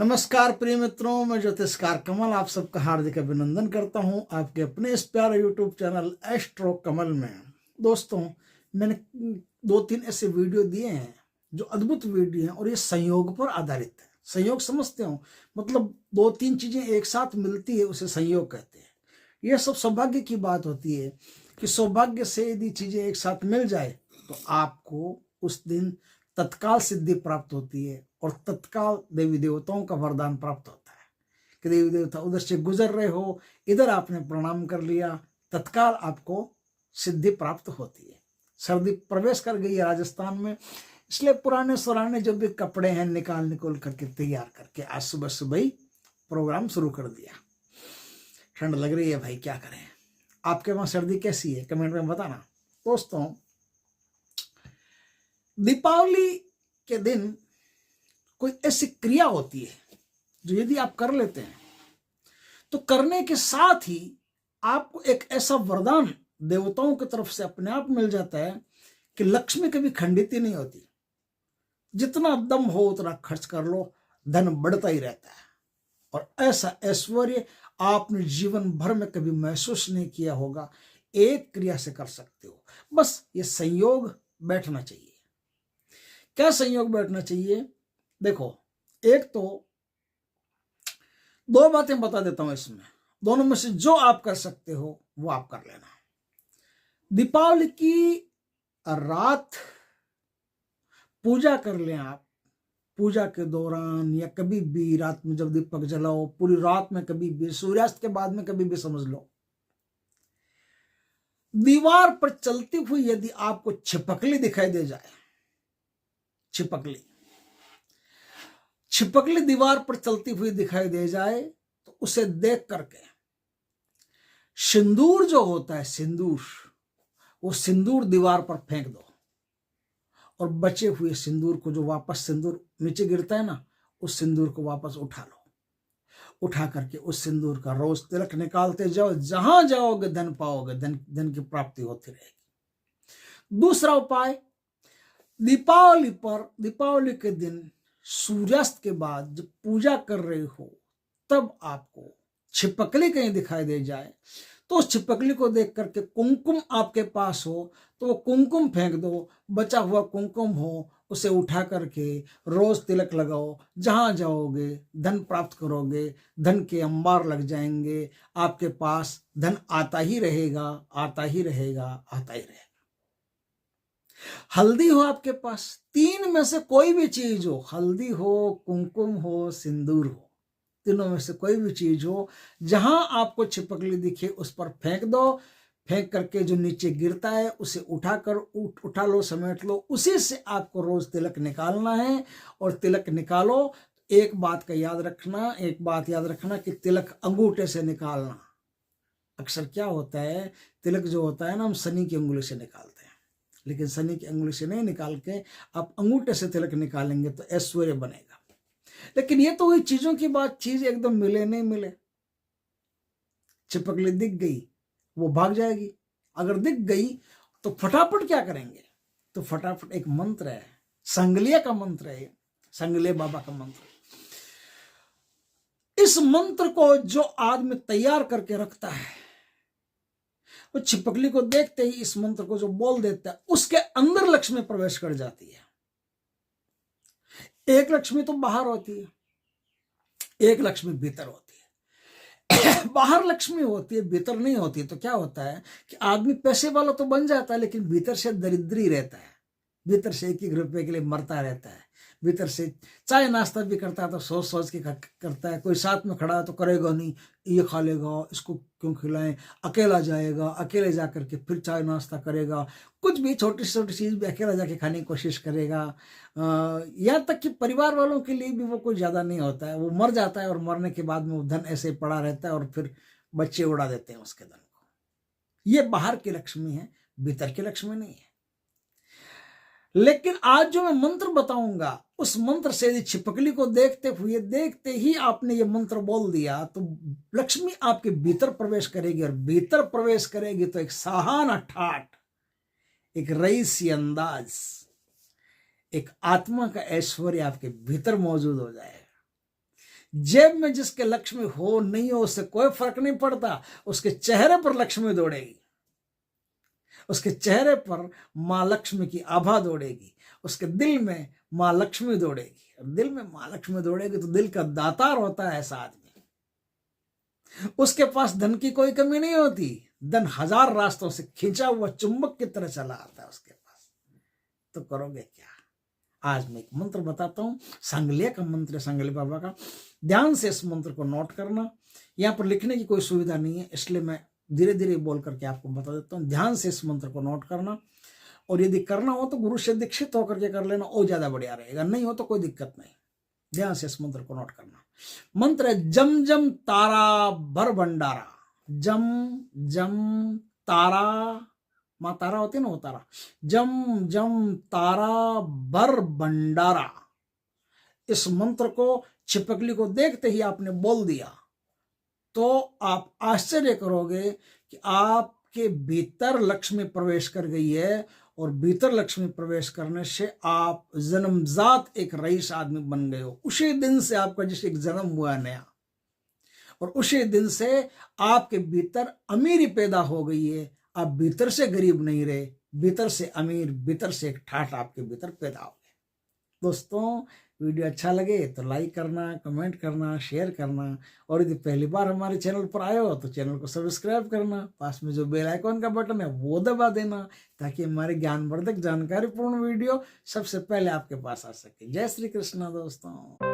नमस्कार प्रिय मित्रों, मैं ज्योतिषकार कमल आप सबका हार्दिक अभिनंदन करता हूं आपके अपने इस प्यारे यूट्यूब चैनल एस्ट्रो कमल में। दोस्तों, मैंने 2-3 ऐसे वीडियो दिए हैं जो अद्भुत वीडियो हैं और ये संयोग पर आधारित है। संयोग समझते हो, मतलब 2-3 चीजें एक साथ मिलती है उसे संयोग कहते हैं। यह सब सौभाग्य की बात होती है कि सौभाग्य से यदि चीजें एक साथ मिल जाए तो आपको उस दिन तत्काल सिद्धि प्राप्त होती है और तत्काल देवी देवताओं का वरदान प्राप्त होता है कि देवी देवता उधर से गुजर रहे हो, इधर आपने प्रणाम कर लिया, तत्काल आपको सिद्धि प्राप्त होती है। सर्दी प्रवेश कर गई है राजस्थान में, इसलिए पुराने सुराने जो भी कपड़े हैं निकाल करके तैयार करके आज सुबह सुबह ही प्रोग्राम शुरू कर दिया। ठंड लग रही है भाई, क्या करें। आपके वहां सर्दी कैसी है कमेंट में बताना। दोस्तों, दीपावली के दिन कोई ऐसी क्रिया होती है जो यदि आप कर लेते हैं तो करने के साथ ही आपको एक ऐसा वरदान देवताओं की तरफ से अपने आप मिल जाता है कि लक्ष्मी कभी खंडित ही नहीं होती। जितना दम हो उतना खर्च कर लो, धन बढ़ता ही रहता है। और ऐसा ऐश्वर्य आपने जीवन भर में कभी महसूस नहीं किया होगा। एक क्रिया से कर सकते हो, बस ये संयोग बैठना चाहिए। क्या संयोग बैठना चाहिए? देखो, एक तो 2 बातें बता देता हूं इसमें, दोनों में से जो आप कर सकते हो वो आप कर लेना। दीपावली की रात पूजा कर लें आप। पूजा के दौरान या कभी भी रात में जब दीपक जलाओ, पूरी रात में कभी भी, सूर्यास्त के बाद में कभी भी समझ लो, दीवार पर चलती हुई यदि आपको छिपकली दिखाई दे जाए, छिपकली दीवार पर चलती हुई दिखाई दे जाए तो उसे देख करके सिंदूर जो होता है, सिंदूर, वो सिंदूर दीवार पर फेंक दो और बचे हुए सिंदूर को, जो वापस सिंदूर नीचे गिरता है ना, उस सिंदूर को वापस उठा लो। उठा करके उस सिंदूर का रोज तिलक निकालते जाओ। जहां जाओगे धन पाओगे, धन की प्राप्ति होती रहेगी। दूसरा उपाय, दीपावली के दिन सूर्यास्त के बाद जब पूजा कर रहे हो तब आपको छिपकली कहीं दिखाई दे जाए तो उस छिपकली को देख करके, कुमकुम आपके पास हो तो वो कुमकुम फेंक दो। बचा हुआ कुमकुम हो उसे उठा करके रोज तिलक लगाओ। जहां जाओगे धन प्राप्त करोगे, धन के अंबार लग जाएंगे, आपके पास धन आता ही रहेगा, आता ही रहेगा, आता ही रहेगा। हल्दी हो आपके पास, 3 में से कोई भी चीज हो, हल्दी हो, कुमकुम हो, सिंदूर हो, तीनों में से कोई भी चीज हो, जहां आपको छिपकली दिखे उस पर फेंक दो। फेंक करके जो नीचे गिरता है उसे उठा लो, समेट लो। उसी से आपको रोज तिलक निकालना है और तिलक निकालो। एक बात याद रखना कि तिलक अंगूठे से निकालना। अक्सर क्या होता है, तिलक जो होता है ना, हम शनि की अंगुली से निकालते हैं, लेकिन शनि की अंगुली से नहीं निकाल के आप अंगूठे से तिलक निकालेंगे तो ऐश्वर्य बनेगा। लेकिन ये तो हुई चीजों की बात, चीज एकदम मिले नहीं मिले। छिपकली दिख गई वो भाग जाएगी, अगर दिख गई तो फटाफट क्या करेंगे? तो फटाफट एक मंत्र है, संगलिया का मंत्र है, संगलिया बाबा का मंत्र। इस मंत्र को जो आदमी तैयार करके रखता है, वो छिपकली को देखते ही इस मंत्र को जो बोल देता है, उसके अंदर लक्ष्मी प्रवेश कर जाती है। एक लक्ष्मी तो बाहर होती है, एक लक्ष्मी भीतर होती है। बाहर लक्ष्मी होती है, भीतर नहीं होती। तो क्या होता है कि आदमी पैसे वाला तो बन जाता है, लेकिन भीतर से दरिद्री रहता है। भीतर से 1-1 रुपए के लिए मरता रहता है। भीतर से चाय नाश्ता भी करता है तो सोच सोच के करता है। कोई साथ में खड़ा है तो करेगा नहीं, ये खा लेगा, इसको क्यों खिलाएं, अकेला जाएगा, अकेले जा करके फिर चाय नाश्ता करेगा, कुछ भी छोटी से छोटी चीज़ भी अकेला जाके खाने की कोशिश करेगा। यहाँ तक कि परिवार वालों के लिए भी वो कोई ज़्यादा नहीं होता है। वो मर जाता है और मरने के बाद में वो धन ऐसे पड़ा रहता है और फिर बच्चे उड़ा देते हैं उसके धन को। ये बाहर की लक्ष्मी है, भीतर की लक्ष्मी नहीं है। लेकिन आज जो मैं मंत्र बताऊंगा, उस मंत्र से यदि छिपकली को देखते ही आपने ये मंत्र बोल दिया तो लक्ष्मी आपके भीतर प्रवेश करेगी। और भीतर प्रवेश करेगी तो एक साहाना ठाठ, एक रईसी अंदाज, एक आत्मा का ऐश्वर्य आपके भीतर मौजूद हो जाएगा। जेब में जिसके लक्ष्मी हो नहीं हो उससे कोई फर्क नहीं पड़ता, उसके चेहरे पर लक्ष्मी दौड़ेगी, उसके चेहरे पर माँ लक्ष्मी की आभा दौड़ेगी, उसके दिल में माँ लक्ष्मी दौड़ेगी। और दिल में माँ लक्ष्मी दौड़ेगी तो दिल का दातार होता है ऐसा आदमी, उसके पास धन की कोई कमी नहीं होती, धन हजार रास्तों से खींचा हुआ चुंबक की तरह चला आता है उसके पास। तो करोगे क्या? आज मैं एक मंत्र बताता हूं, सांगलिया का मंत्र है, सांगली बाबा का। ध्यान से इस मंत्र को नोट करना। यहाँ पर लिखने की कोई सुविधा नहीं है, इसलिए मैं धीरे धीरे बोल करके आपको बता देता हूँ। ध्यान से इस मंत्र को नोट करना, और यदि करना हो तो गुरु से दीक्षित होकर के कर लेना, और ज्यादा बढ़िया रहेगा। नहीं हो तो कोई दिक्कत नहीं। ध्यान से इस मंत्र को नोट करना। मंत्र है जम जम तारा भर भंडारा। जम जम तारा, माँ तारा होती है ना, वो तारा। जम जम तारा भर भंडारा। इस मंत्र को छिपकली को देखते ही आपने बोल दिया तो आप आश्चर्य करोगे कि आपके भीतर लक्ष्मी प्रवेश कर गई है, और भीतर लक्ष्मी प्रवेश करने से आप जन्मजात एक रईस आदमी बन गए हो। उसी दिन से आपका जैसे एक जन्म हुआ नया, और उसी दिन से आपके भीतर अमीरी पैदा हो गई है। आप भीतर से गरीब नहीं रहे, भीतर से अमीर, भीतर से एक ठाठ आपके भीतर पैदा हो गए। दोस्तों, वीडियो अच्छा लगे तो लाइक करना, कमेंट करना, शेयर करना, और यदि पहली बार हमारे चैनल पर आए हो तो चैनल को सब्सक्राइब करना। पास में जो बेल आइकॉन का बटन है वो दबा देना, ताकि हमारे ज्ञानवर्धक जानकारीपूर्ण वीडियो सबसे पहले आपके पास आ सके। जय श्री कृष्णा दोस्तों।